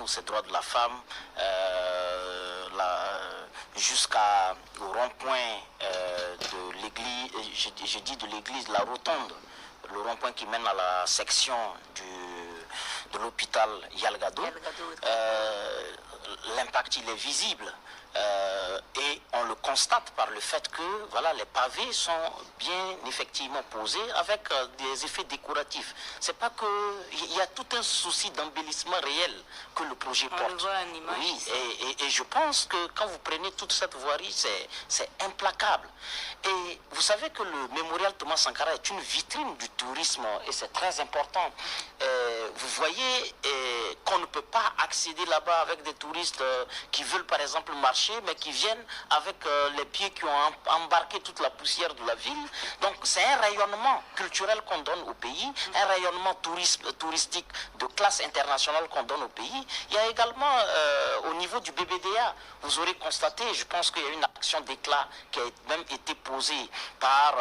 ou ces droits de la femme, jusqu'au rond-point de l'église, je dis de l'église, la rotonde, le rond-point qui mène à la section de l'hôpital Yalgado. L'impact, il est visible. Et on le constate par le fait que voilà, les pavés sont bien effectivement posés avec des effets décoratifs. C'est pas que il y a tout un souci d'embellissement réel que le projet porte. On le voit en image. Oui, et je pense que quand vous prenez toute cette voirie, c'est implacable. Et vous savez que le mémorial Thomas Sankara est une vitrine du tourisme et c'est très important. Vous voyez qu'on ne peut pas accéder là-bas avec des touristes qui veulent par exemple marcher, mais qui viennent avec les pieds qui ont embarqué toute la poussière de la ville. Donc c'est un rayonnement culturel qu'on donne au pays, un rayonnement touristique de classe internationale qu'on donne au pays. Il y a également au niveau du BBDA, vous aurez constaté, je pense qu'il y a une action d'éclat qui a même été posée par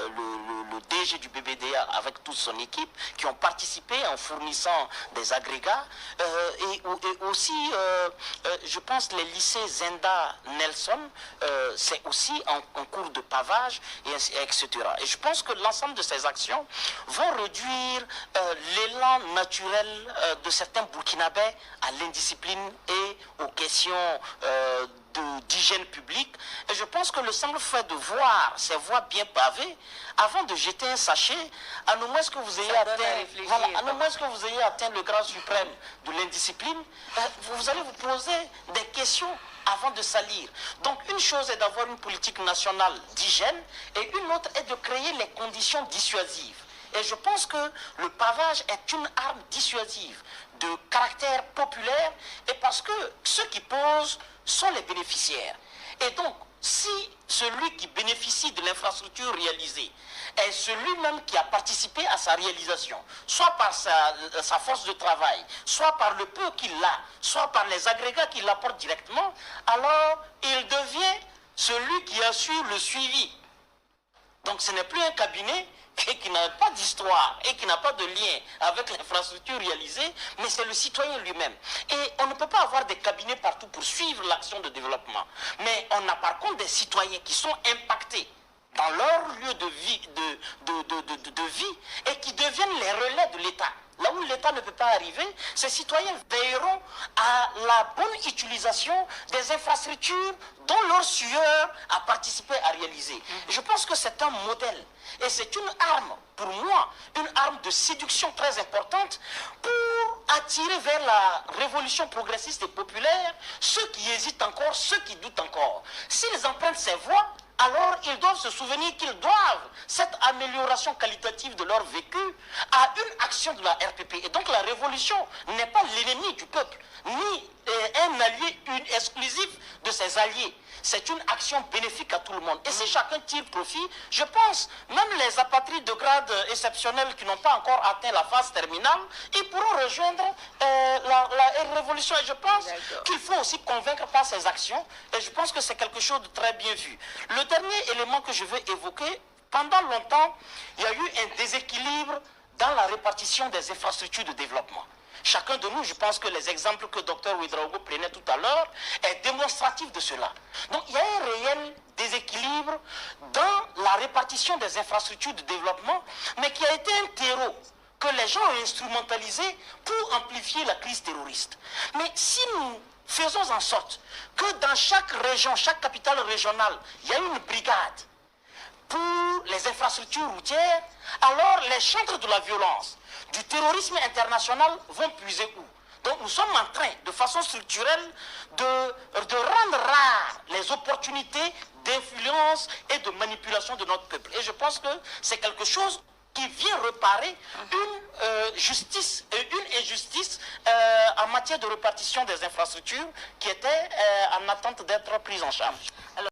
le DG du BBDA avec toute son équipe, qui ont participé en fournissant des agrégats et aussi je pense les lycées Zenda Nelson, c'est aussi en cours de pavage, etc. Et je pense que l'ensemble de ces actions vont réduire l'élan naturel de certains Burkinabés à l'indiscipline et aux questions d'hygiène publique. Et je pense que le simple fait de voir ces voies bien pavées, avant de jeter un sachet, à no moins que vous ayez atteint le grade suprême de l'indiscipline, vous allez vous poser des questions avant de salir. Donc une chose est d'avoir une politique nationale d'hygiène et une autre est de créer les conditions dissuasives. Et je pense que le pavage est une arme dissuasive de caractère populaire et parce que ceux qui posent sont les bénéficiaires. Et donc, si celui qui bénéficie de l'infrastructure réalisée est celui-même qui a participé à sa réalisation, soit par sa force de travail, soit par le peu qu'il a, soit par les agrégats qu'il apporte directement, alors il devient celui qui assure le suivi. Donc ce n'est plus un cabinet qui n'a pas d'histoire et qui n'a pas de lien avec l'infrastructure réalisée, mais c'est le citoyen lui-même. Et on ne peut pas avoir des cabinets partout pour suivre l'action de développement. Mais on a par contre des citoyens qui sont impactés dans leur lieu de vie, de vie et qui deviennent les relais de l'État. Là où l'État ne peut pas arriver, ces citoyens veilleront à la bonne utilisation des infrastructures dont leur sueur a participé à réaliser. Je pense que c'est un modèle et c'est une arme, pour moi, une arme de séduction très importante pour attirer vers la révolution progressiste et populaire ceux qui hésitent encore, ceux qui doutent encore. S'ils empruntent ces voies, alors ils doivent se souvenir qu'ils doivent cette amélioration qualitative de leur vécu à une action de la RPP. Et donc la révolution n'est pas l'ennemi du peuple, ni un allié exclusif de ses alliés. C'est une action bénéfique à tout le monde. Et si chacun tire profit, je pense, même les apatrides de grade exceptionnel qui n'ont pas encore atteint la phase terminale, ils pourront rejoindre la révolution. Et je pense qu'il faut aussi convaincre par ces actions. Et je pense que c'est quelque chose de très bien vu. Le dernier élément que je veux évoquer, pendant longtemps, il y a eu un déséquilibre dans la répartition des infrastructures de développement. Chacun de nous, je pense que les exemples que Dr Ouedraogo prenait tout à l'heure est démonstratif de cela. Donc il y a un réel déséquilibre dans la répartition des infrastructures de développement, mais qui a été un terreau que les gens ont instrumentalisé pour amplifier la crise terroriste. Mais si nous faisons en sorte que dans chaque région, chaque capitale régionale, il y a une brigade pour les infrastructures routières, alors les chantres de la violence, du terrorisme international vont puiser où? Donc nous sommes en train, de façon structurelle, de rendre rares les opportunités d'influence et de manipulation de notre peuple. Et je pense que c'est quelque chose qui vient réparer une justice et une injustice en matière de répartition des infrastructures qui étaient en attente d'être prises en charge. Alors,